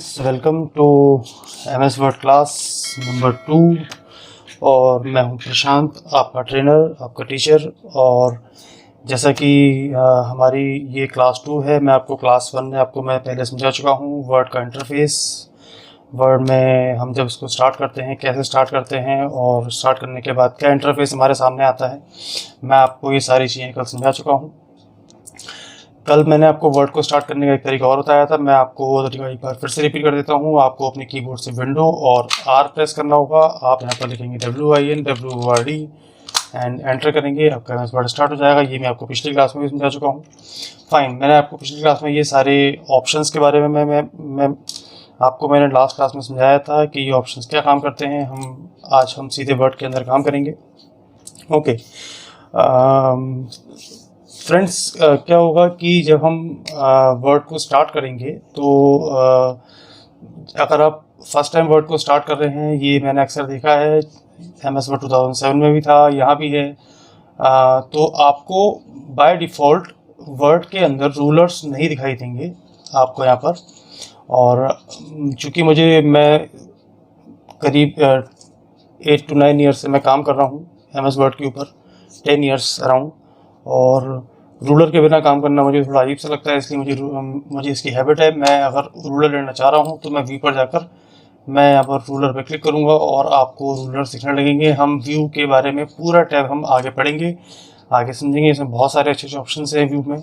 Friends, welcome to MS Word class number 2। और मैं हूं प्रशांत, आपका ट्रेनर, आपका टीचर। और जैसा कि हमारी ये क्लास 2 है, मैं आपको क्लास 1 में आपको मैं पहले समझा चुका हूं वर्ड का इंटरफेस। वर्ड में हम जब इसको स्टार्ट करते हैं, कैसे स्टार्ट करते हैं और स्टार्ट करने के बाद क्या इंटरफेस हमारे सामने आता है, मैं आपको ये सारी चीज़ें कल समझा चुका हूँ। कल मैंने आपको वर्ड को स्टार्ट करने का एक तरीका और बताया था, मैं आपको वो तरीका एक बार फिर से रिपीट कर देता हूँ। आपको अपने कीबोर्ड से विंडो और आर प्रेस करना होगा। आप यहाँ पर लिखेंगे WINWORD एंड एंटर करेंगे, आपका एमएस वर्ड स्टार्ट हो जाएगा। ये मैं आपको पिछली क्लास में भी समझा चुका हूँ। फाइन, मैंने आपको पिछली क्लास में ये सारे ऑप्शंस के बारे में मैंने लास्ट क्लास में समझाया था कि ये ऑप्शंस क्या काम करते हैं। आज हम सीधे वर्ड के अंदर काम करेंगे। ओके फ्रेंड्स, क्या होगा कि जब हम वर्ड को स्टार्ट करेंगे तो अगर आप फर्स्ट टाइम वर्ड को स्टार्ट कर रहे हैं, ये मैंने अक्सर देखा है, एमएस वर्ड 2007 में भी था, यहाँ भी है। तो आपको बाय डिफ़ॉल्ट वर्ड के अंदर रूलर्स नहीं दिखाई देंगे आपको यहाँ पर। और चूँकि मैं करीब 8 to 9 ईयर्स से मैं काम कर रहा हूँ एमएस वर्ड के ऊपर, 10 ईयर्स अराउंड। और रूलर के बिना काम करना मुझे थोड़ा अजीब सा लगता है, इसलिए मुझे इसकी हैबिट है। मैं अगर रूलर लेना चाह रहा हूँ तो मैं व्यू पर जाकर मैं यहाँ पर रूलर पर क्लिक करूँगा और आपको रूलर दिखने लगेंगे। हम व्यू के बारे में पूरा टैब हम आगे पढ़ेंगे, आगे समझेंगे। इसमें बहुत सारे अच्छे अच्छे ऑप्शन हैं व्यू में।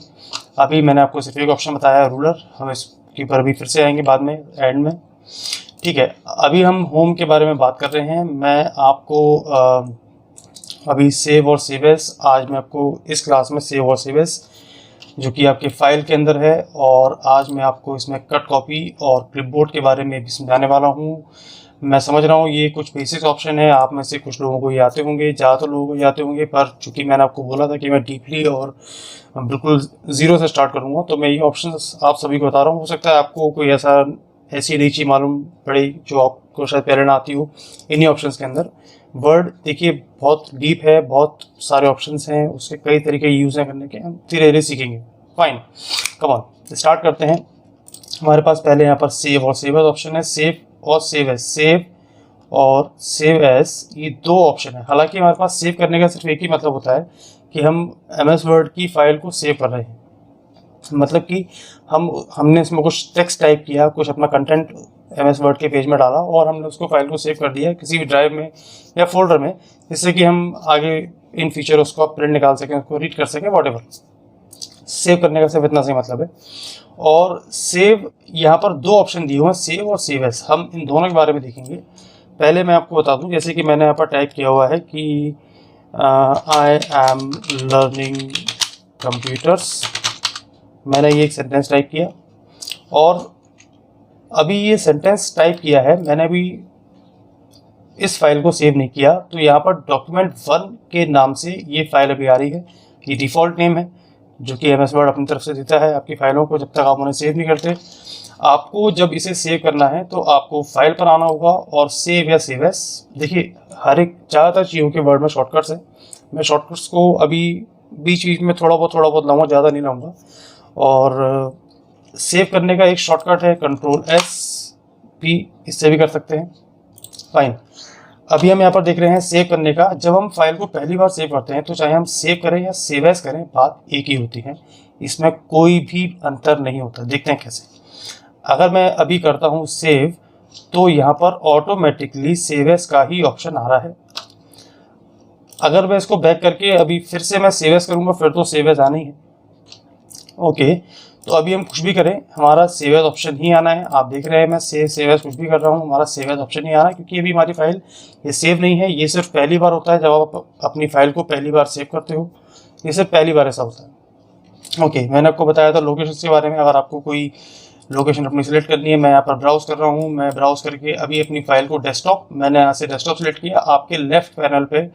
अभी मैंने आपको सिर्फ एक ऑप्शन बताया है, रूलर। हम इसके ऊपर अभी फिर से आएंगे बाद में, एंड में। ठीक है, अभी हम होम के बारे में बात कर रहे हैं। मैं आपको अभी सेव और सेव एज, आज मैं आपको इस क्लास में सेव और सेव एज जो कि आपके फाइल के अंदर है, और आज मैं आपको इसमें कट कॉपी और क्लिपबोर्ड के बारे में भी समझाने वाला हूँ। मैं समझ रहा हूँ ये कुछ बेसिक ऑप्शन है, आप में से कुछ लोगों को ये आते होंगे, ज़्यादातर लोगों को ये आते होंगे, पर चूंकि मैंने आपको बोला था कि मैं डीपली और बिल्कुल ज़ीरो से स्टार्ट करूँगा, तो मैं ये ऑप्शन आप सभी को बता रहा हूँ। हो सकता है आपको कोई ऐसी नई चीज़ मालूम पड़े जो आपको शायद पहले ना आती हो इन्हीं ऑप्शंस के अंदर। वर्ड देखिए बहुत डीप है, बहुत सारे ऑप्शंस हैं, उसके कई तरीके यूज़ हैं करने के, हम धीरे धीरे सीखेंगे। फाइन, कम ऑन स्टार्ट करते हैं। हमारे पास पहले यहाँ पर सेव और सेव एज ऑप्शन है। सेव और सेव एज, सेव और सेव एज, ये दो ऑप्शन है। हालांकि हमारे पास सेव करने का सिर्फ एक ही मतलब होता है कि हम एमएस वर्ड की फाइल को सेव कर रहे हैं। मतलब कि हमने इसमें कुछ टेक्स्ट टाइप किया, कुछ अपना कंटेंट एमएस वर्ड के पेज में डाला और हमने उसको फाइल को सेव कर दिया किसी भी ड्राइव में या फोल्डर में, जिससे कि हम आगे इन फीचर उसको आप प्रिंट निकाल सकें, उसको रीड कर सकें, वॉटेवर। सेव करने का सिर्फ इतना सही मतलब है। और सेव, यहाँ पर दो ऑप्शन दिए हुए हैं, सेव और सेव एज। हम इन दोनों के बारे में देखेंगे। पहले मैं आपको बता दूं, जैसे कि मैंने यहाँ पर टाइप किया हुआ है कि आई एम लर्निंग कंप्यूटर्स। मैंने ये एक सेंटेंस टाइप किया और अभी ये सेंटेंस टाइप किया है, मैंने अभी इस फाइल को सेव नहीं किया, तो यहाँ पर document1 के नाम से ये फाइल अभी आ रही है। ये डिफ़ॉल्ट नेम है जो कि एमएस वर्ड अपनी तरफ से देता है आपकी फाइलों को, जब तक आप उन्हें सेव नहीं करते। आपको जब इसे सेव करना है तो आपको फाइल पर आना होगा और सेव या सेव एस। देखिए, हर एक ज़्यादातर चीज़ों के वर्ड में शॉर्टकट्स हैं। मैं शॉर्टकट्स को अभी बीच बीच में थोड़ा बहुत लाऊंगा, ज़्यादा नहीं लाऊंगा। और सेव करने का एक शॉर्टकट है Ctrl+S, इससे भी कर सकते हैं। फाइन, अभी हम यहाँ पर देख रहे हैं सेव करने का। जब हम फाइल को पहली बार सेव करते हैं तो चाहे हम सेव करें या सेव एज करें, बात एक ही होती है, इसमें कोई भी अंतर नहीं होता। देखते हैं कैसे। अगर मैं अभी करता हूँ सेव, तो यहाँ पर ऑटोमेटिकली सेव एज का ही ऑप्शन आ रहा है। अगर मैं इसको बैक करके अभी फिर से मैं सेव एज करूँगा, फिर तो सेव एज आना ही है। ओके, तो अभी हम कुछ भी करें, हमारा सेव एज ऑप्शन ही आना है। आप देख रहे हैं मैं सेव एज कुछ भी कर रहा हूँ, हमारा सेव एज ऑप्शन ही आना है, क्योंकि अभी हमारी फाइल ये सेव नहीं है। ये सिर्फ पहली बार होता है जब आप अपनी फाइल को पहली बार सेव करते हो, ये सिर्फ पहली बार ऐसा होता है। ओके, मैंने आपको बताया था लोकेशन के बारे में। अगर आपको कोई लोकेशन अपनी सिलेक्ट करनी है, मैं यहाँ पर ब्राउज कर रहा हूँ। मैं ब्राउज करके अभी अपनी फाइल को मैंने यहाँ से डेस्कटॉप सेलेक्ट किया। आपके लेफ्ट पैनल पे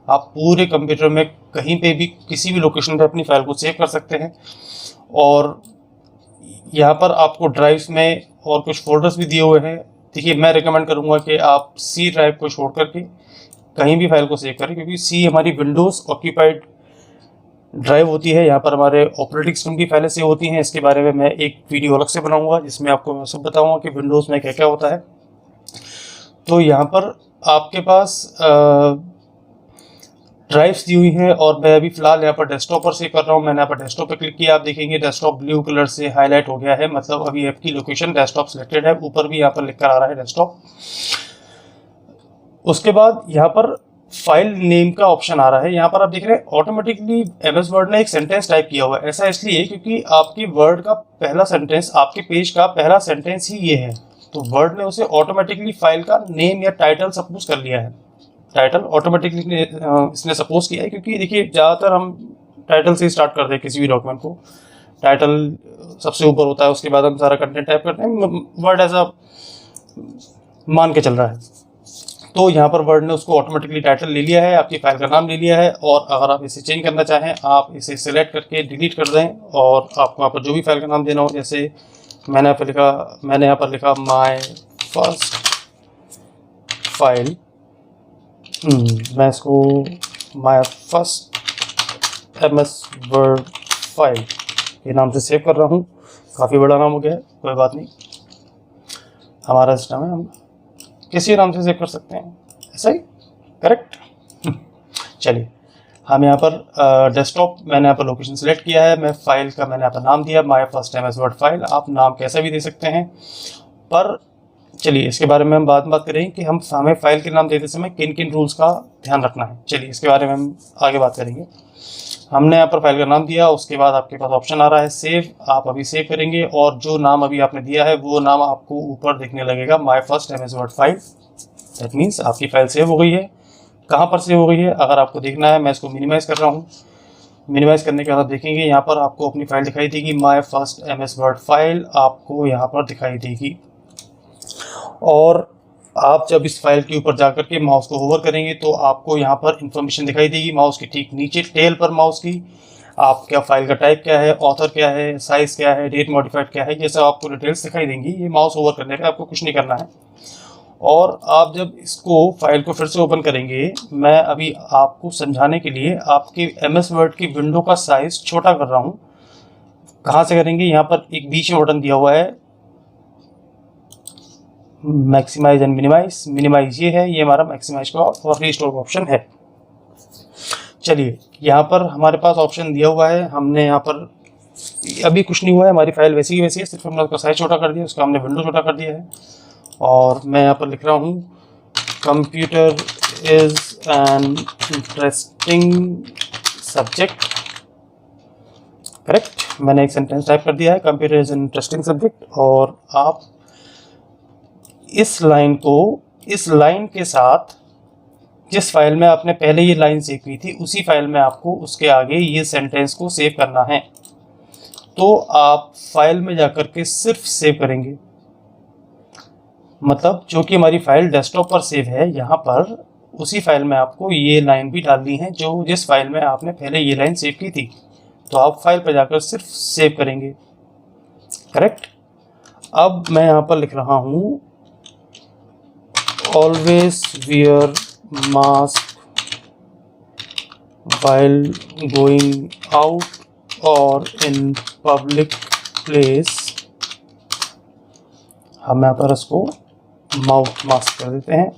आप पूरे कंप्यूटर में कहीं पे भी किसी भी लोकेशन पे अपनी फाइल को सेव कर सकते हैं। और यहाँ पर आपको ड्राइव्स में और कुछ फोल्डर्स भी दिए हुए हैं। देखिए, मैं रिकमेंड करूँगा कि आप सी ड्राइव को छोड़ करके कहीं भी फाइल को सेव करें, क्योंकि सी हमारी विंडोज़ ऑक्यूपाइड ड्राइव होती है, यहाँ पर हमारे ऑपरेटिंग सिस्टम की फाइलें सेव होती हैं। इसके बारे में मैं एक वीडियो अलग से बनाऊंगा जिसमें आपको मैं सब बताऊंगा कि विंडोज़ में क्या क्या होता है। तो यहाँ पर आपके पास ड्राइव्स दी हुई हैं और मैं अभी फिलहाल यहाँ पर डेस्कटॉप पर सेव कर रहा हूँ। मैंने यहाँ पर डेस्कटॉप पर क्लिक किया, आप देखेंगे डेस्कटॉप ब्लू कलर से हाईलाइट हो गया है, मतलब अभी आपकी लोकेशन डेस्कटॉप सिलेक्टेड है। ऊपर भी यहाँ पर लिख कर आ रहा है डेस्कटॉप। उसके बाद यहाँ पर फाइल नेम का ऑप्शन आ रहा है। यहाँ पर आप देख रहे हैं ऑटोमेटिकली एमएस वर्ड ने एक सेंटेंस टाइप किया हुआ है। ऐसा इसलिए क्योंकि आपकी वर्ड का पहला सेंटेंस, आपके पेज का पहला सेंटेंस ही ये है, तो वर्ड ने उसे ऑटोमेटिकली फाइल का नेम या टाइटल सपोज कर लिया है। टाइटल ऑटोमेटिकली इसने सपोज किया है, क्योंकि देखिए ज़्यादातर हम टाइटल से स्टार्ट करते हैं किसी भी डॉक्यूमेंट को। टाइटल सबसे ऊपर होता है, उसके बाद हम सारा कंटेंट टाइप करते हैं। वर्ड ऐसा मान के चल रहा है। तो यहाँ पर वर्ड ने उसको ऑटोमेटिकली टाइटल ले लिया है, आपकी फाइल का नाम ले लिया है। और अगर आप इसे चेंज करना चाहें, आप इसे सिलेक्ट करके डिलीट कर दें और आपको यहाँ पर जो भी फाइल का नाम देना हो, जैसे मैंने यहाँ पर लिखा माय फर्स्ट फाइल। मैं इसको my first MS word file के नाम से सेव कर रहा हूँ। काफ़ी बड़ा नाम हो गया है, कोई बात नहीं, हमारा सिस्टम है, हम किसी नाम से सेव कर सकते हैं, ऐसा ही करेक्ट। चलिए, हम यहाँ पर डेस्कटॉप, मैंने यहाँ पर लोकेशन सिलेक्ट किया है। मैं फाइल का मैंने यहाँ पर नाम दिया my first MS word file. आप नाम कैसा भी दे सकते हैं, पर चलिए इसके बारे में हम बाद में बात करेंगे कि हमें फाइल के नाम देते समय किन किन रूल्स का ध्यान रखना है। चलिए इसके बारे में हम आगे बात करेंगे। हमने यहाँ पर फाइल का नाम दिया, उसके बाद आपके पास ऑप्शन आ रहा है सेव। आप अभी सेव करेंगे और जो नाम अभी आपने दिया है वो नाम आपको ऊपर दिखने लगेगा, my first MS word file. That means आपकी फाइल सेव हो गई है। कहाँ पर सेव हो गई है अगर आपको देखना है, मैं इसको मिनिमाइज़ कर रहा हूँ। मिनिमाइज़ करने के बाद आप देखेंगे यहाँ पर आपको अपनी फाइल दिखाई देगी, my first MS word file आपको यहाँ पर दिखाई देगी। और आप जब इस फाइल के ऊपर जाकर के माउस को होवर करेंगे तो आपको यहाँ पर इंफॉर्मेशन दिखाई देगी, माउस के ठीक नीचे टेल पर माउस की। आपका फाइल का टाइप क्या है, ऑथर क्या है, साइज क्या है, डेट मॉडिफाइड क्या है, ये सब आपको डिटेल्स दिखाई देंगी। ये माउस ओवर करने पे आपको कुछ नहीं करना है। और आप जब इसको फाइल को फिर से ओपन करेंगे, मैं अभी आपको समझाने के लिए आपके एमएस वर्ड की विंडो का साइज छोटा कर रहा हूँ। कहाँ से करेंगे, यहाँ पर एक बीच में बटन दिया हुआ है मैक्सिमाइज एंड मिनिमाइज। मिनिमाइज ये है, ये हमारा मैक्सिमाइज का और रीस्टोर का ऑप्शन है। चलिए यहाँ पर हमारे पास ऑप्शन दिया हुआ है, हमने यहाँ पर अभी कुछ नहीं हुआ है, हमारी फाइल वैसी की वैसी है, सिर्फ हमने उसका साइज छोटा कर दिया, उसका हमने विंडो छोटा कर दिया है। और मैं यहाँ पर लिख रहा हूँ computer is an interesting subject. Correct, मैंने एक सेंटेंस टाइप कर दिया है, computer is an interesting subject. और आप इस लाइन के साथ जिस फाइल में आपने पहले ये लाइन सेव की थी, उसी फाइल में आपको उसके आगे ये सेंटेंस को सेव करना है। तो आप फाइल में जाकर के सिर्फ सेव करेंगे, मतलब जो कि हमारी फाइल डेस्कटॉप पर सेव है, यहाँ पर उसी फाइल में आपको ये लाइन भी डालनी है जो जिस फाइल में आपने पहले ये लाइन सेव की थी। तो आप फाइल पर जाकर सिर्फ सेव करेंगे। करेक्ट। अब मैं यहाँ पर लिख रहा हूँ always wear mask while going out और in public place। हम यहाँ पर इसको माउथ मास्क कर देते हैं।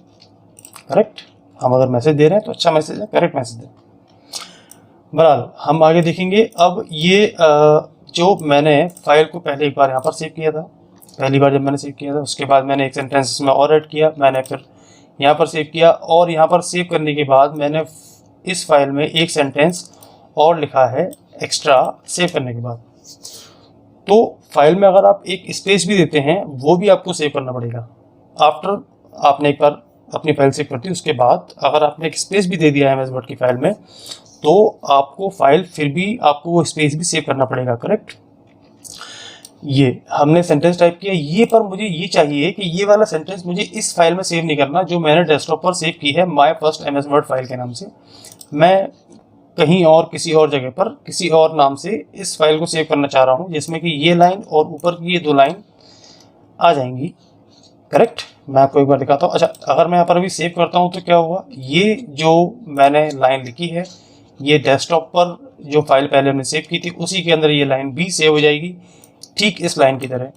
करेक्ट, हम अगर मैसेज दे रहे हैं तो अच्छा मैसेज है, करेक्ट मैसेज दें। बहरहाल हम आगे देखेंगे। अब ये जो मैंने फाइल को पहले एक बार यहाँ पर सेव किया था, पहली बार जब मैंने सेव किया था, उसके बाद मैंने एक सेंटेंस इसमें और ऐड किया, मैंने फिर यहाँ पर सेव किया, और यहाँ पर सेव करने के बाद मैंने इस फाइल में एक सेंटेंस और लिखा है एक्स्ट्रा सेव करने के बाद। तो फाइल में अगर आप एक स्पेस भी देते हैं वो भी आपको सेव करना पड़ेगा। आफ्टर आपने एक बार अपनी फाइल सेव कर दी, उसके बाद अगर आपने एक स्पेस भी दे दिया है एमएस वर्ड की फाइल में, तो आपको फाइल फिर भी आपको वो स्पेस भी सेव करना पड़ेगा। करेक्ट, ये हमने सेंटेंस टाइप किया, ये पर मुझे ये चाहिए कि ये वाला सेंटेंस मुझे इस फाइल में सेव नहीं करना जो मैंने डेस्कटॉप पर सेव की है my first MS word file के नाम से। मैं कहीं और किसी और जगह पर किसी और नाम से इस फाइल को सेव करना चाह रहा हूँ, जिसमें कि ये लाइन और ऊपर की ये दो लाइन आ जाएंगी। करेक्ट, मैं आपको एक बार दिखाता हूँ। अच्छा, अगर मैं यहाँ पर अभी सेव करता हूँ तो क्या होगा, ये जो मैंने लाइन लिखी है ये डेस्कटॉप पर जो फाइल पहले हमने सेव की थी उसी के अंदर ये लाइन भी सेव हो जाएगी, ठीक इस लाइन की तरह।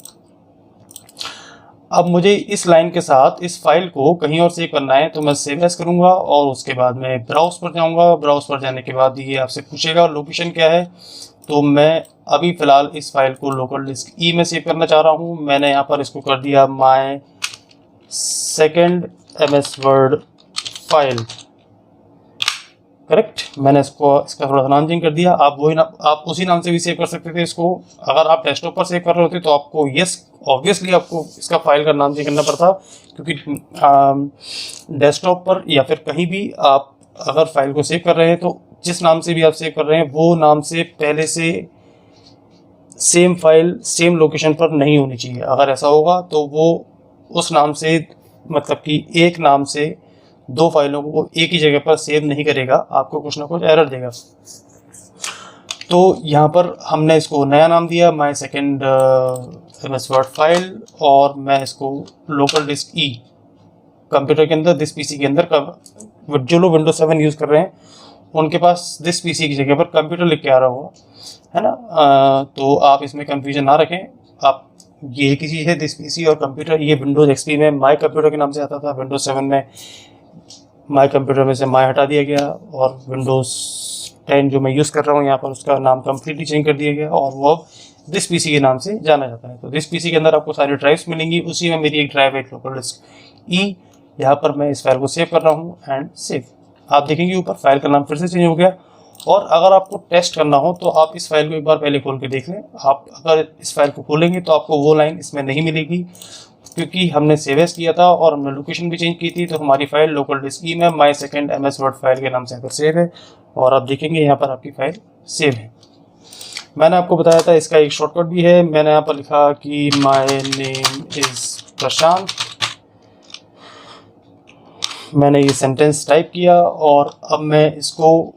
अब मुझे इस लाइन के साथ इस फाइल को कहीं और सेव करना है, तो मैं सेव एज करूँगा और उसके बाद मैं ब्राउज पर जाऊँगा। ब्राउज पर जाने के बाद ये आपसे पूछेगा लोकेशन क्या है, तो मैं अभी फ़िलहाल इस फाइल को लोकल डिस्क ई में सेव करना चाह रहा हूँ। मैंने यहाँ पर इसको कर दिया my second MS word file, correct. मैंने इसका थोड़ा सा नाम चेंज कर दिया। आप उसी नाम से भी सेव कर सकते थे इसको। अगर आप डेस्कटॉप पर सेव कर रहे होते तो आपको ऑब्वियसली आपको इसका फाइल का नाम चेंज करना पड़ता, क्योंकि डेस्कटॉप पर या फिर कहीं भी आप अगर फाइल को सेव कर रहे हैं तो जिस नाम से भी आप सेव कर रहे हैं वो नाम से पहले से सेम फाइल सेम लोकेशन पर नहीं होनी चाहिए। अगर ऐसा होगा तो वो उस नाम से, मतलब कि एक नाम से दो फाइलों को एक ही जगह पर सेव नहीं करेगा, आपको कुछ ना कुछ एरर देगा। तो यहाँ पर हमने इसको नया नाम दिया my second MS word file, और मैं इसको लोकल डिस्क ई कंप्यूटर के अंदर दिस PC के अंदर, जो लोग Windows 7 यूज़ कर रहे हैं उनके पास दिस PC की जगह पर कंप्यूटर लिख के आ रहा होगा, है ना। तो आप इसमें कंफ्यूजन ना रखें। आप ये एक ही चीज़ है, दिस PC और कंप्यूटर। ये Windows XP में माय कंप्यूटर के नाम से आता था, Windows 7 में माय कंप्यूटर में से माय हटा दिया गया, और Windows 10 जो मैं यूज़ कर रहा हूँ यहाँ पर उसका नाम कम्प्लीटली चेंज कर दिया गया और वो अब दिस PC के नाम से जाना जाता है। तो दिस PC के अंदर आपको सारी ड्राइव्स मिलेंगी, उसी में मेरी एक ड्राइव है लोकल डिस्क ई। यहाँ पर मैं इस फाइल को सेव कर रहा हूँ एंड सेव। आप देखेंगे ऊपर फाइल का नाम फिर से चेंज हो गया। और अगर आपको टेस्ट करना हो तो आप इस फाइल को एक बार पहले खोल के देख लें। आप अगर इस फाइल को खोलेंगे तो आपको वो लाइन इसमें नहीं मिलेगी, क्योंकि हमने सेव एज किया था और हमने लोकेशन भी चेंज की थी। तो हमारी फाइल लोकल डिस्क ई में my second MS word file के नाम से यहाँ पर सेव है, और आप देखेंगे यहाँ पर आपकी फाइल सेव है। मैंने आपको बताया था इसका एक शॉर्टकट भी है। मैंने यहाँ पर लिखा कि माय नेम इज़ प्रशांत। मैंने ये सेंटेंस टाइप किया और अब मैं इसको,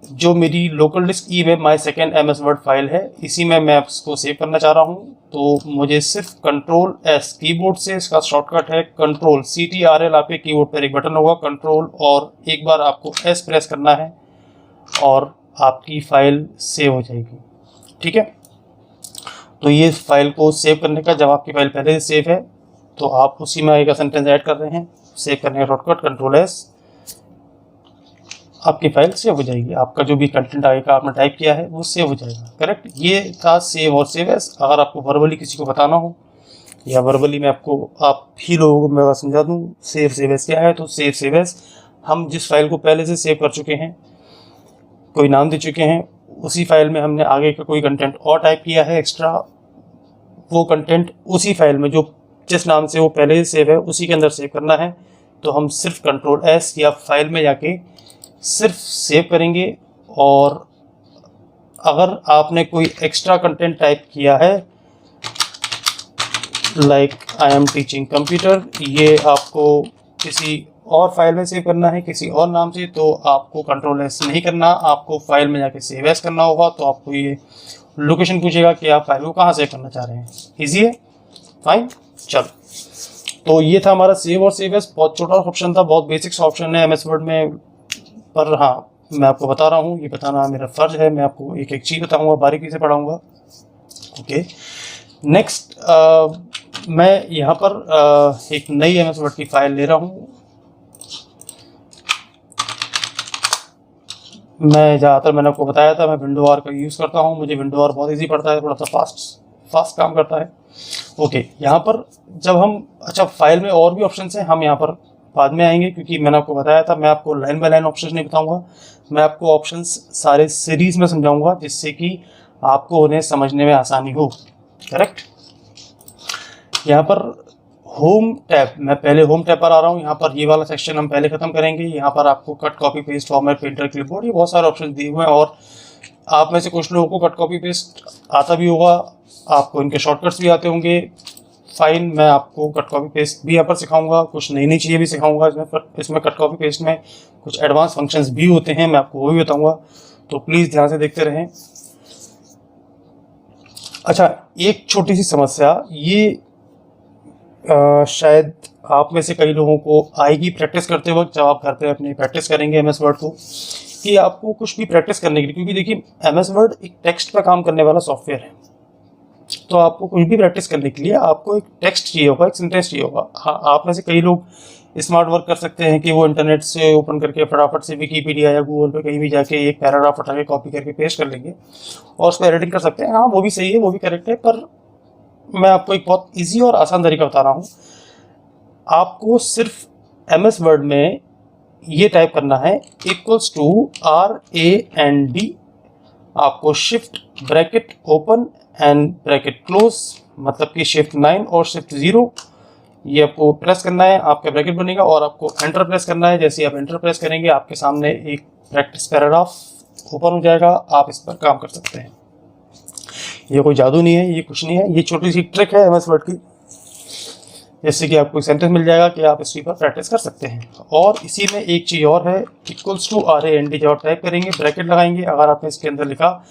जो मेरी लोकल डिस्क ई में my second MS word file है, इसी में मैं इसको सेव करना चाह रहा हूँ। तो मुझे सिर्फ कंट्रोल S कीबोर्ड से, इसका शॉर्टकट है कंट्रोल CTRL। आपके कीबोर्ड पर एक बटन होगा कंट्रोल, और एक बार आपको S प्रेस करना है और आपकी फाइल सेव हो जाएगी, ठीक है। तो ये फाइल को सेव करने का, जब आपकी फाइल पहले से सेव है तो आप उसी में एक सेंटेंस ऐड कर रहे हैं, सेव करने का शॉर्टकट कंट्रोल S, आपकी फाइल सेव हो जाएगी। आपका जो भी कंटेंट आएगा आपने टाइप किया है वो सेव हो जाएगा, करेक्ट। ये था सेव और सेव एज। अगर आपको वर्बली किसी को बताना हो या वर्बली में आपको, आप ही लोगों को मैं समझा दूँ सेव सेव एज क्या है, तो सेव सेव एज, हम जिस फाइल को पहले से सेव कर चुके हैं, कोई नाम दे चुके हैं, उसी फाइल में हमने आगे का कोई कंटेंट और टाइप किया है एक्स्ट्रा, वो कंटेंट उसी फाइल में जो जिस नाम से वो पहले से सेव है उसी के अंदर सेव करना है। तो हम सिर्फ कंट्रोल S या फाइल में जाके सिर्फ सेव करेंगे। और अगर आपने कोई एक्स्ट्रा कंटेंट टाइप किया है, like I am teaching computer, ये आपको किसी और फाइल में सेव करना है किसी और नाम से, तो आपको कंट्रोल S नहीं करना, आपको फाइल में जाके सेव एज करना होगा। तो आपको ये लोकेशन पूछेगा कि आप फाइल को कहाँ सेव करना चाह रहे हैं। ईजी है, फाइन। चलो, तो ये था हमारा सेव और सेव एज। बहुत छोटा ऑप्शन था, बहुत बेसिक्स ऑप्शन है MS वर्ड में, पर हाँ मैं आपको बता रहा हूँ, ये बताना मेरा फ़र्ज है। मैं आपको एक एक चीज़ बताऊँगा, बारीकी से पढ़ाऊँगा। ओके, नेक्स्ट मैं यहाँ पर एक नई MS वर्ड की फाइल ले रहा हूँ। मैं ज़्यादातर, मैंने आपको बताया था, मैं विंडो R का यूज़ करता हूँ। मुझे विंडो R बहुत ईजी पड़ता है, थोड़ा सा फास्ट काम करता है। ओके, यहाँ पर जब हम, अच्छा फाइल में और भी ऑप्शन हैं, हम यहाँ पर बाद में आएंगे, क्योंकि मैंने आपको बताया था मैं आपको लाइन बाय लाइन ऑप्शन नहीं बताऊंगा, मैं आपको ऑप्शंस सारे सीरीज़ में समझाऊंगा, जिससे कि आपको उन्हें समझने में आसानी हो, करेक्ट। यहाँ पर होम टैब, मैं पहले होम टैब पर आ रहा हूँ। यहाँ पर ये वाला सेक्शन हम पहले ख़त्म करेंगे। यहाँ पर आपको cut copy paste format printer clipboard, ये बहुत सारे ऑप्शन दिए हुए हैं, और आप में से कुछ लोगों को कट कॉपी पेस्ट आता भी होगा, आपको इनके शॉर्टकट्स भी आते होंगे। फाइन, मैं आपको कट कॉपी पेस्ट भी यहाँ पर सिखाऊंगा, कुछ नई नई चीज़ें भी सिखाऊंगा इसमें कट कॉपी पेस्ट में कुछ एडवांस फंक्शंस भी होते हैं, मैं आपको वो भी बताऊंगा, तो प्लीज़ ध्यान से देखते रहें। अच्छा, एक छोटी सी समस्या, ये शायद आप में से कई लोगों को आएगी प्रैक्टिस करते वक्त, जब आप घर पे अपनी प्रैक्टिस करेंगे MS वर्ड को, कि आपको कुछ भी प्रैक्टिस करने के लिए, क्योंकि देखिए MS वर्ड एक टेक्स्ट पर काम करने वाला सॉफ्टवेयर है, तो आपको कुछ भी प्रैक्टिस करने के लिए आपको एक टेक्स्ट चाहिए होगा, एक सेंटेंस चाहिए होगा। हाँ, आप में से कई लोग स्मार्ट वर्क कर सकते हैं कि वो इंटरनेट से ओपन करके फटाफट से विकीपीडिया या गूगल पे कहीं भी जाके एक पैराग्राफ उठा के कॉपी करके पेस्ट कर लेंगे और उस पर एडिटिंग कर सकते हैं। हाँ, वो भी सही है, वो भी करेक्ट है, पर मैं आपको एक बहुत ईजी और आसान तरीका बता रहा हूँ। आपको सिर्फ MS वर्ड में ये टाइप करना है =RAND, आपको shift bracket open and bracket close, मतलब कि शिफ्ट 9 और शिफ्ट 0 ये आपको प्रेस करना है, आपका ब्रैकेट बनेगा और आपको एंटर प्रेस करना है। जैसे आप एंटर प्रेस करेंगे आपके सामने एक प्रैक्टिस पैराग्राफ ओपन हो जाएगा, आप इस पर काम कर सकते हैं। ये कोई जादू नहीं है, ये कुछ नहीं है, ये छोटी सी ट्रिक है MS वर्ड की, जैसे कि आपको एक सेंटेंस मिल जाएगा कि आप इसी पर प्रैक्टिस कर सकते हैं। और इसी में एक चीज़ और है, =RAND जब आप टाइप करेंगे ब्रैकेट लगाएंगे, अगर आपने इसके अंदर लिखा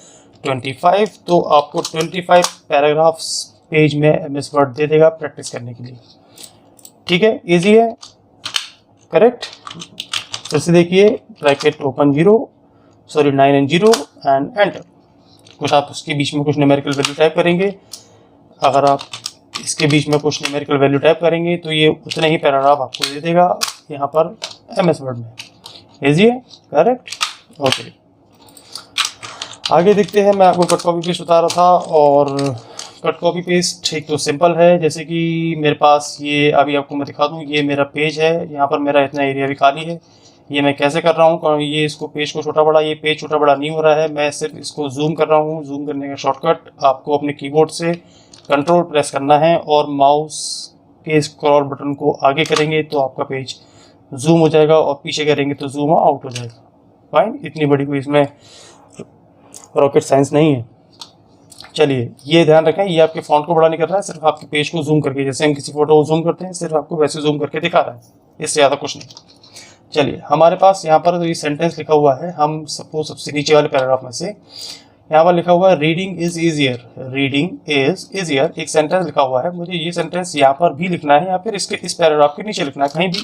25 तो आपको 25 पैराग्राफ्स पेज में MS वर्ड दे देगा प्रैक्टिस करने के लिए। ठीक है, इजी है, करेक्ट। जैसे देखिए bracket open 9 and 0 and enter, कुछ आप उसके बीच में कुछ न्यूमेरिकल वैल्यू टाइप करेंगे। अगर आप इसके बीच में कुछ न्यूमेरिकल वैल्यू टाइप करेंगे तो ये उतने ही पैराग्राफ आपको दे देगा यहाँ पर MS वर्ड में। इजी है, करेक्ट, ओके। आगे देखते हैं, मैं आपको कट कॉपी पेस्ट बता रहा था, और कट कॉपी पेस्ट एक तो सिंपल है, जैसे कि मेरे पास ये अभी आपको मैं दिखा दूँ, ये मेरा पेज है, यहाँ पर मेरा इतना एरिया भी खाली है। ये मैं कैसे कर रहा हूँ, ये इसको पेज को छोटा बड़ा, ये पेज छोटा बड़ा नहीं हो रहा है, मैं सिर्फ इसको जूम कर रहा हूँ। जूम करने का शॉर्टकट आपको अपने कीबोर्ड से कंट्रोल प्रेस करना है और माउस के स्क्रॉल बटन को आगे करेंगे तो आपका पेज जूम हो जाएगा, और पीछे करेंगे तो जूम आउट हो जाएगा। फाइन, इतनी बड़ी कोई इसमें रॉकेट साइंस नहीं है। चलिए, ये ध्यान रखें, ये आपके फॉन्ट को बड़ा नहीं कर रहा है, सिर्फ आपके पेज को जूम करके, जैसे हम किसी फोटो को जूम करते हैं सिर्फ आपको वैसे जूम करके दिखा रहा है, इससे ज़्यादा कुछ नहीं। चलिए, हमारे पास यहाँ पर ये सेंटेंस लिखा हुआ है, हम सपोज सबसे नीचे वाले पैराग्राफ में से यहाँ पर लिखा हुआ है reading is easier, reading is easier, एक सेंटेंस लिखा हुआ है। मुझे ये सेंटेंस यहाँ पर भी लिखना है या फिर इसके इस पैराग्राफ के नीचे लिखना है, कहीं भी,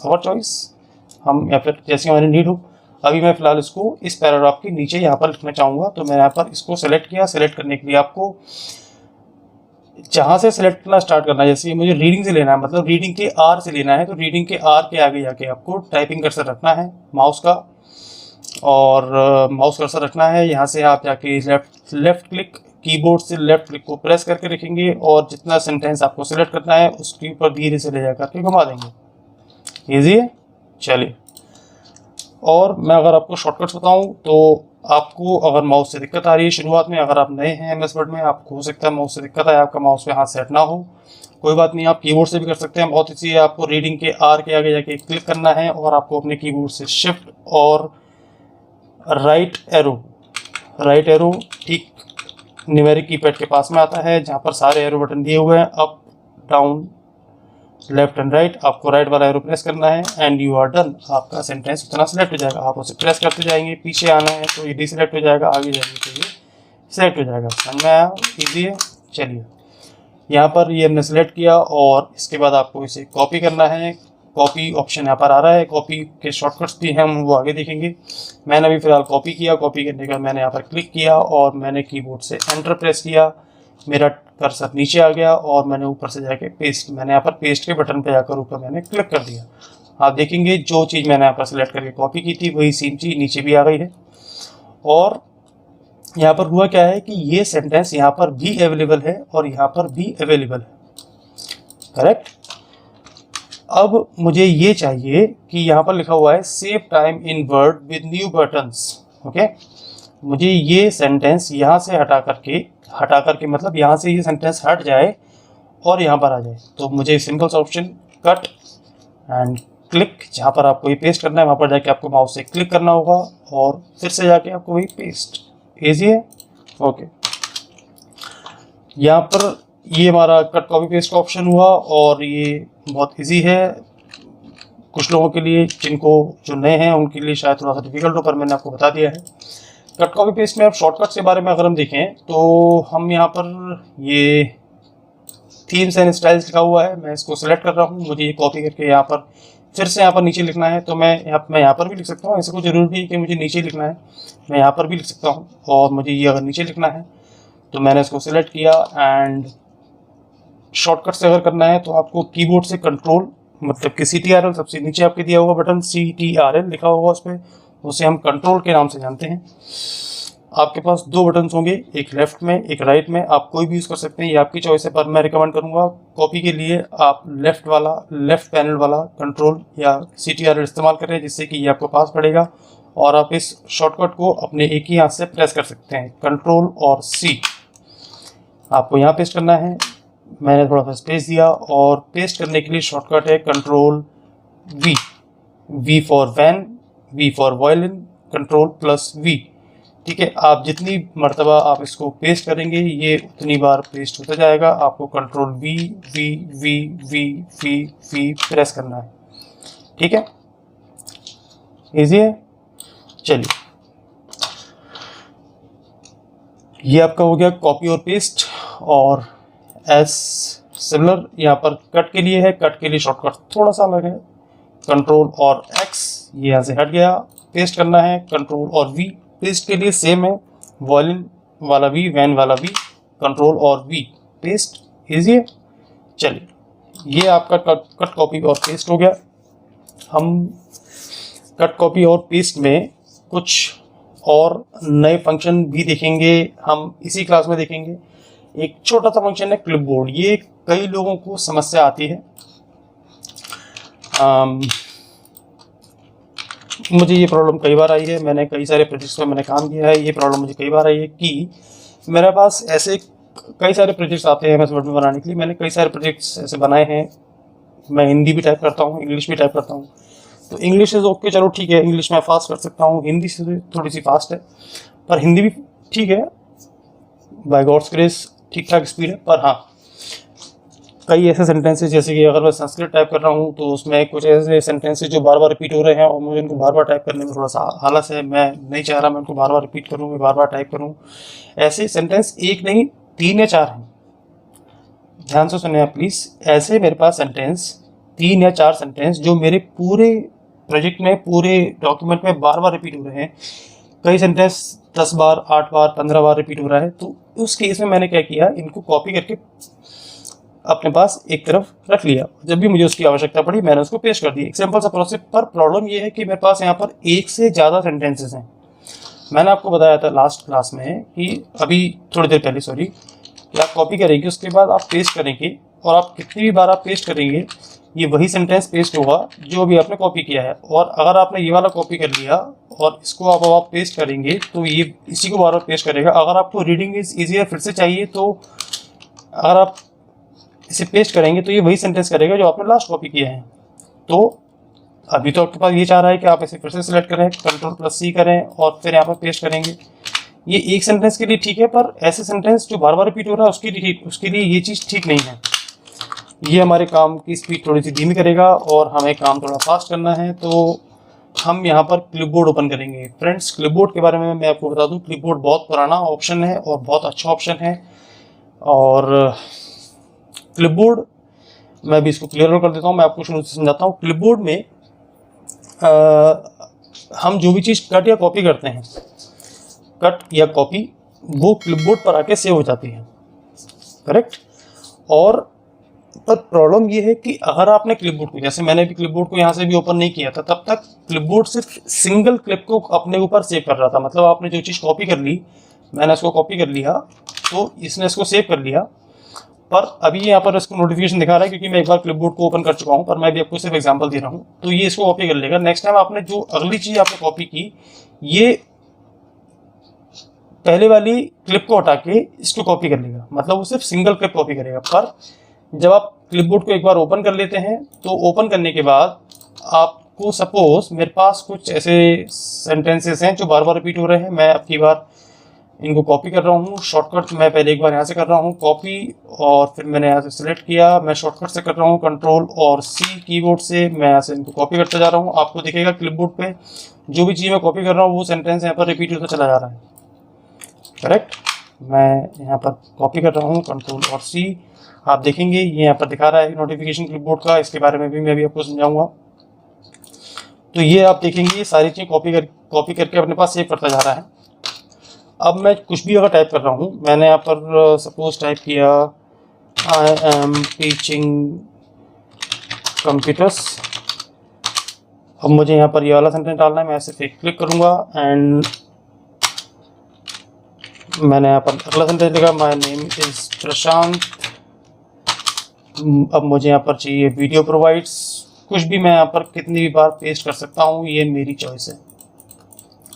और चॉइस हम, या फिर जैसे हमारी नीड हो। अभी मैं फिलहाल इसको इस पैराग्राफ के नीचे यहाँ पर लिखना चाहूँगा, तो मैं यहाँ पर इसको सेलेक्ट किया। सेलेक्ट करने के लिए आपको जहाँ से सेलेक्ट करना स्टार्ट करना है, जैसे मुझे रीडिंग से लेना है, मतलब रीडिंग के R से लेना है, तो रीडिंग के R के आगे जाके आपको टाइपिंग कर्सर रखना है माउस का, और माउस कर्सर रखना है। यहाँ से आप जाके लेफ्ट क्लिक, कीबोर्ड से लेफ्ट क्लिक को प्रेस करके रखेंगे और जितना सेंटेंस आपको सेलेक्ट करना है उसके ऊपर धीरे से ले जा करके घुमा देंगे। ईजी है, चलिए। और मैं अगर आपको शॉर्टकट्स बताऊं तो आपको अगर माउस से दिक्कत आ रही है शुरुआत में, अगर आप नए हैं MS वर्ड में, आपको हो सकता है माउस से दिक्कत आए, आपका माउस पे हाथ सेट ना हो, कोई बात नहीं, आप कीबोर्ड से भी कर सकते हैं, बहुत ईजी है। आपको रीडिंग के R के आगे जाके क्लिक करना है और आपको अपने कीबोर्ड से शिफ्ट और राइट एरो ठीक न्यूमेरिक कीपैड के पास में आता है, जहाँ पर सारे एरो बटन दिए हुए हैं, up down left and right, आपको राइट वाला एरो प्रेस करना है एंड यू आर डन। आपका सेंटेंस उतना सेलेक्ट हो जाएगा, आप उसे प्रेस करते जाएंगे, पीछे आना है तो ये डिसेलेक्ट हो जाएगा, आगे जाएंगे तो ये सेलेक्ट हो जाएगा। समझ में आया, ईजी है। चलिए, यहाँ पर ये हमने सेलेक्ट किया और इसके बाद आपको इसे कॉपी करना है। कॉपी ऑप्शन यहाँ पर आ रहा है, कॉपी के शॉर्टकट्स भी हैं, हम वो आगे देखेंगे। मैंने अभी फिलहाल कॉपी किया, कॉपी करने का मैंने यहाँ पर क्लिक किया और मैंने कीबोर्ड से एंटर प्रेस किया, मेरा कर्सर नीचे आ गया और मैंने ऊपर से जाके पेस्ट, मैंने यहाँ पर पेस्ट के बटन पे जाकर ऊपर मैंने क्लिक कर दिया। आप देखेंगे जो चीज़ मैंने यहाँ पर सेलेक्ट करके कॉपी की थी वही सेम चीज़ नीचे भी आ गई है। और यहाँ पर हुआ क्या है कि ये सेंटेंस यहाँ पर भी अवेलेबल है और यहाँ पर भी अवेलेबल है, करेक्ट। अब मुझे ये चाहिए कि यहाँ पर लिखा हुआ है save time in word with new buttons, okay. मुझे ये सेंटेंस यहाँ से हटा करके मतलब यहाँ से ये सेंटेंस हट जाए और यहाँ पर आ जाए, तो मुझे सिंपल सा ऑप्शन कट एंड क्लिक, जहाँ पर आपको ये पेस्ट करना है वहाँ पर जाके आपको माउस से क्लिक करना होगा और फिर से जाके आपको वही पेस्ट। ईजी है, ओके। यहाँ पर ये हमारा कट कॉपी पेस्ट का ऑप्शन हुआ और ये बहुत इजी है कुछ लोगों के लिए, जिनको जो नए हैं उनके लिए शायद थोड़ा सा डिफिकल्ट हो, पर मैंने आपको बता दिया है। कट कॉपी पेस्ट में अब शॉर्टकट्स के बारे में अगर हम देखें तो हम यहाँ पर ये थीम्स एंड स्टाइल्स लिखा हुआ है, मैं इसको सिलेक्ट कर रहा हूँ। मुझे ये कॉपी करके यहाँ पर फिर से यहाँ पर नीचे लिखना है, तो मैं यहाँ पर भी लिख सकता हूँ। ऐसा कोई ज़रूरी नहीं है कि मुझे नीचे लिखना है, मैं यहाँ पर भी लिख सकता हूँ। और मुझे ये अगर नीचे लिखना है तो मैंने इसको सिलेक्ट किया। एंड शॉर्टकट से अगर करना है तो आपको कीबोर्ड से कंट्रोल, मतलब कि CTRL, सबसे नीचे आपके दिया हुआ बटन CTRL लिखा होगा उस पर, उसे हम कंट्रोल के नाम से जानते हैं। आपके पास दो बटन्स होंगे, एक लेफ्ट में एक राइट में, आप कोई भी यूज़ कर सकते हैं, ये आपकी चॉइस है। पर मैं रिकमेंड करूंगा कॉपी के लिए आप लेफ्ट पैनल वाला कंट्रोल या CTRL इस्तेमाल करें, जिससे कि ये आपको पास पड़ेगा और आप इस शॉर्टकट को अपने एक ही हाथ से प्रेस कर सकते हैं। कंट्रोल और C आपको यहाँ पेस्ट करना है। मैंने थोड़ा सा स्पेस दिया और पेस्ट करने के लिए शॉर्टकट है control V for van, V for violin, control plus V। ठीक है, आप जितनी मर्तबा आप इसको पेस्ट करेंगे ये उतनी बार पेस्ट होता जाएगा। आपको कंट्रोल V प्रेस करना है। ठीक है, इजी है। चलिए, ये आपका हो गया कॉपी और पेस्ट। और एस सिमिलर यहाँ पर कट के लिए है, कट के लिए शॉर्टकट थोड़ा सा अलग है, कंट्रोल और X, ये यहाँ से हट गया। पेस्ट करना है कंट्रोल और V, पेस्ट के लिए सेम है, वॉल्यूम वाला V, वैन वाला V, कंट्रोल और V, पेस्ट। इजी है। चलिए, ये आपका कट कॉपी और पेस्ट हो गया। हम कट कॉपी और पेस्ट में कुछ और नए फंक्शन भी देखेंगे, हम इसी क्लास में देखेंगे। एक छोटा सा फंक्शन है क्लिपबोर्ड, ये कई लोगों को समस्या आती है। मुझे ये प्रॉब्लम कई बार आई है, मैंने कई सारे प्रोजेक्ट्स में मैंने काम किया है। ये प्रॉब्लम मुझे कई बार आई है कि मेरे पास ऐसे कई सारे प्रोजेक्ट्स आते हैं MS वर्ड में बनाने के लिए। मैंने कई सारे प्रोजेक्ट्स ऐसे बनाए हैं। मैं हिंदी भी टाइप करता हूँ, इंग्लिश भी टाइप करता हूँ। तो इंग्लिश इज ओके, चलो ठीक है, इंग्लिश में फास्ट कर सकता हूँ, हिंदी से थोड़ी सी फास्ट है, पर हिंदी भी ठीक है, बाय गॉड्स ग्रेस ठीक ठाक स्पीड है। पर हाँ, कई ऐसे सेंटेंसेस, जैसे कि अगर मैं संस्कृत टाइप कर रहा हूँ तो उसमें कुछ ऐसे सेंटेंसेस जो बार बार रिपीट हो रहे हैं और मुझे उनको बार बार टाइप करने में थोड़ा सा आलस है। मैं नहीं चाह रहा मैं उनको बार बार रिपीट करूँ, मैं बार बार टाइप करूँ। ऐसे सेंटेंस एक नहीं 3 या 4 हैं, ध्यान से सुने आप प्लीज़। ऐसे मेरे पास सेंटेंस 3 या 4 सेंटेंस जो मेरे पूरे प्रोजेक्ट में, पूरे डॉक्यूमेंट में बार बार रिपीट हो रहे हैं। कई सेंटेंस 10 बार, 8 बार, 15 बार रिपीट हो रहा है। तो उस केस में मैंने क्या किया, इनको कॉपी करके अपने पास एक तरफ रख लिया। जब भी मुझे उसकी आवश्यकता पड़ी मैंने उसको पेस्ट कर दिया। एक सिंपल सा प्रोसेस। पर प्रॉब्लम ये है कि मेरे पास यहाँ पर एक से ज़्यादा सेंटेंसेस हैं। मैंने आपको बताया था लास्ट क्लास में कि अभी थोड़ी देर पहले, सॉरी, कि आप कॉपी करेंगे, उसके बाद आप पेस्ट करेंगे, और आप कितनी भी बार आप पेस्ट करेंगे ये वही सेंटेंस पेस्ट होगा जो भी आपने कॉपी किया है। और अगर आपने ये वाला कॉपी कर लिया और इसको आप पेस्ट करेंगे तो ये इसी को बार बार पेस्ट करेगा। अगर आपको रीडिंग इज ईजियर फिर से चाहिए तो अगर आप इसे पेस्ट करेंगे तो ये वही सेंटेंस करेगा जो आपने लास्ट कॉपी किया है। तो अभी तो आपके पास ये चाह रहा है कि आप इसे फिर से सिलेक्ट करें, कंट्रोल प्लस C करें और फिर यहाँ पर पेस्ट करेंगे। ये एक सेंटेंस के लिए ठीक है, पर ऐसे सेंटेंस जो बार बार रिपीट हो रहा है उसके लिए ये चीज़ ठीक नहीं है। ये हमारे काम की स्पीड थोड़ी सी धीमी करेगा और हमें काम थोड़ा फास्ट करना है। तो हम यहाँ पर क्लिपबोर्ड ओपन करेंगे। फ्रेंड्स, क्लिपबोर्ड के बारे में मैं आपको बता दूँ, क्लिपबोर्ड बहुत पुराना ऑप्शन है और बहुत अच्छा ऑप्शन है। और क्लिपबोर्ड मैं भी इसको क्लियर कर देता हूँ, मैं आपको शुरू से समझाता हूँ। क्लिपबोर्ड में हम जो भी चीज़ कट या कॉपी करते हैं, कट या कॉपी, वो क्लिपबोर्ड पर आके सेव हो जाती है, करेक्ट। और पर प्रॉब्लम ये है कि अगर आपने क्लिपबोर्ड को, जैसे मैंने भी क्लिपबोर्ड को यहाँ से भी ओपन नहीं किया था, तब तक क्लिपबोर्ड सिर्फ सिंगल क्लिप को अपने ऊपर सेव कर रहा था। मतलब आपने जो चीज़ कॉपी कर ली, मैंने इसको कॉपी कर लिया तो इसने इसको सेव कर लिया। पर अभी यहाँ पर इसको नोटिफिकेशन दिखा रहा है क्योंकि मैं एक बार क्लिपबोर्ड को ओपन कर चुका हूँ, पर मैं भी आपको सिर्फ एग्जांपल दे रहा हूँ। तो ये इसको कॉपी कर लेगा। नेक्स्ट टाइम आपने जो अगली चीज़ आपने कॉपी की, ये पहले वाली क्लिप को हटा के इसको कॉपी कर लेगा, मतलब वो सिर्फ सिंगल क्लिप कॉपी करेगा। पर जब आप क्लिपबोर्ड को एक बार ओपन कर लेते हैं तो ओपन करने के बाद आपको, सपोज मेरे पास कुछ ऐसे सेंटेंसेस हैं जो बार बार रिपीट हो रहे हैं, मैं अब की बार इनको कॉपी कर रहा हूँ। शॉर्टकट मैं पहले एक बार यहाँ से कर रहा हूँ कॉपी, और फिर मैंने यहाँ से सिलेक्ट किया। मैं शॉर्टकट से कर रहा हूँ कंट्रोल और C कीबोर्ड से, मैं यहाँ से इनको कॉपी करता जा रहा हूँ। आपको दिखेगा क्लिपबोर्ड पे जो भी चीज़ मैं कॉपी कर रहा हूँ वो सेंटेंस यहाँ पर रिपीट होता चला जा रहा है, करेक्ट। मैं यहाँ पर कॉपी कर रहा हूँ कंट्रोल और C। आप देखेंगे ये यहाँ पर दिखा रहा है नोटिफिकेशन क्लिपबोर्ड का, इसके बारे में भी मैं अभी आपको समझाऊंगा। तो ये आप देखेंगे ये सारी चीज़ कॉपी करके अपने पास सेव करता जा रहा है। अब मैं कुछ भी अगर टाइप कर रहा हूँ, मैंने यहाँ पर सपोज टाइप किया आई एम टीचिंग कंप्यूटर्स। अब मुझे यहाँ पर ये वाला सेंटेंस डालना है, मैं सिर्फ एक क्लिक करूँगा एंड मैंने यहाँ पर अगला सेंटेंस लिखा माय नेम इज़ प्रशांत। अब मुझे यहाँ पर चाहिए वीडियो प्रोवाइड्स। कुछ भी मैं यहाँ पर कितनी भी बार पेस्ट कर सकता हूँ, ये मेरी चॉइस है।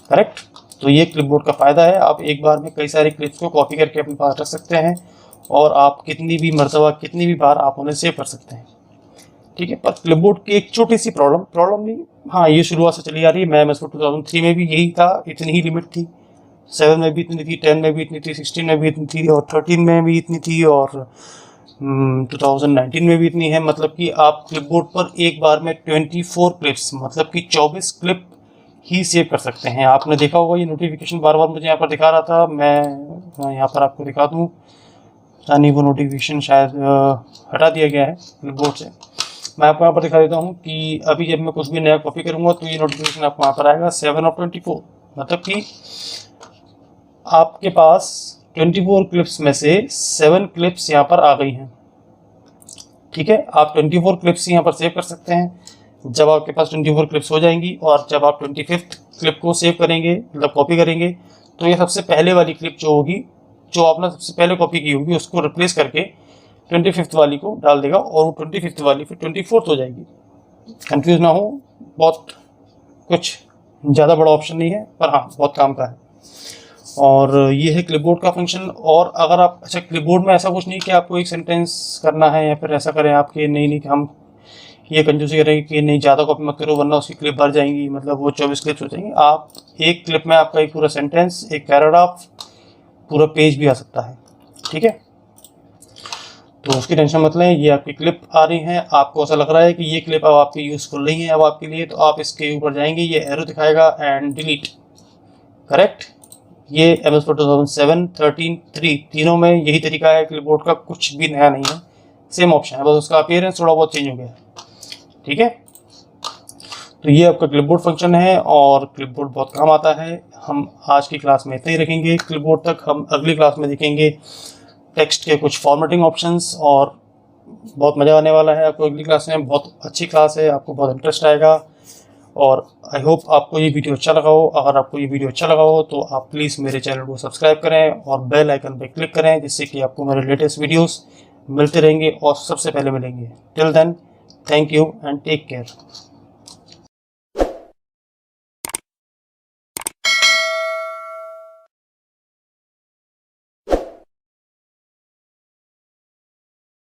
करेक्ट। तो ये क्लिपबोर्ड का फ़ायदा है, आप एक बार में कई सारे क्लिप्स को कॉपी करके अपने पास रख सकते हैं और आप कितनी भी मर्तबा कितनी भी बार आप उन्हें सेव कर सकते हैं। ठीक है। पर क्लिपबोर्ड की एक छोटी सी प्रॉब्लम नहीं, हाँ ये शुरुआत से चली आ रही है। मैं MS Word 2003 में भी यही था, इतनी ही लिमिट थी। 7 में भी इतनी थी, 10 में भी इतनी थी, 16 में भी इतनी थी और 13 में भी इतनी थी और 2019 में भी इतनी है। मतलब कि आप क्लिपबोर्ड पर एक बार में 24 क्लिप्स मतलब कि 24 क्लिप ही सेव कर सकते हैं। आपने देखा होगा ये नोटिफिकेशन बार बार मुझे यहाँ पर दिखा रहा था, मैं यहाँ पर आपको दिखा दूँ। यानी वो नोटिफिकेशन शायद हटा दिया गया है क्लिपबोर्ड से। मैं आपको यहाँ पर दिखा देता हूँ कि अभी जब मैं कुछ भी नया कॉपी करूँगा तो ये नोटिफिकेशन आपको यहाँ पर आएगा 7 और 24। मतलब कि आपके पास 24 क्लिप्स में से 7 क्लिप्स यहाँ पर आ गई हैं। ठीक है। आप 24 क्लिप्स यहाँ पर सेव कर सकते हैं। जब आपके पास 24 क्लिप्स हो जाएंगी और जब आप 25th क्लिप को सेव करेंगे मतलब कॉपी करेंगे, तो ये सबसे पहले वाली क्लिप जो होगी, जो आपने सबसे पहले कॉपी की होगी, उसको रिप्लेस करके 25th वाली को डाल देगा और वो 25th वाली फिर 24th हो जाएगी। कंफ्यूज ना हो, बहुत कुछ ज़्यादा बड़ा ऑप्शन नहीं है, पर हाँ बहुत काम का है। और ये है क्लिपबोर्ड का फंक्शन। और अगर आप अच्छा क्लिपबोर्ड में ऐसा कुछ नहीं कि आपको एक सेंटेंस करना है या फिर ऐसा करें आपके नहीं कि हम ये कंजूसी करेंगे कि नहीं ज़्यादा कॉपी मत करो वरना उसकी क्लिप भर जाएंगी, मतलब वो 24 क्लिप्स हो जाएंगी। आप एक क्लिप में आपका एक पूरा सेंटेंस, एक पैराग्राफ, पूरा पेज भी आ सकता है। ठीक है। तो उसकी टेंशन मत लें। ये आपकी क्लिप आ रही हैं, आपको ऐसा लग रहा है कि ये क्लिप अब आपकी यूज़फुल नहीं है अब आपके लिए, तो आप इसके ऊपर जाएंगे, ये एरो दिखाएगा एंड डिलीट। करेक्ट। ये MS Word 2007, 13, 3 तीनों में यही तरीका है क्लिपबोर्ड का, कुछ भी नया नहीं है, सेम ऑप्शन है, बस उसका अपीयरेंस थोड़ा बहुत चेंज हो गया है। ठीक है। तो ये आपका क्लिपबोर्ड फंक्शन है और क्लिपबोर्ड बहुत काम आता है। हम आज की क्लास में इतना ही रखेंगे क्लिपबोर्ड तक। हम अगली क्लास में देखेंगे टेक्स्ट के कुछ फॉर्मेटिंग ऑप्शंस और बहुत मज़ा आने वाला है आपको अगली क्लास में। बहुत अच्छी क्लास है, आपको बहुत इंटरेस्ट आएगा और आई होप आपको ये वीडियो अच्छा लगा हो। अगर आपको ये वीडियो अच्छा लगा हो तो आप प्लीज़ मेरे चैनल को सब्सक्राइब करें और बेल आइकन पर क्लिक करें, जिससे कि आपको मेरे लेटेस्ट वीडियोस मिलते रहेंगे और सबसे पहले मिलेंगे। Till then, thank you and take care.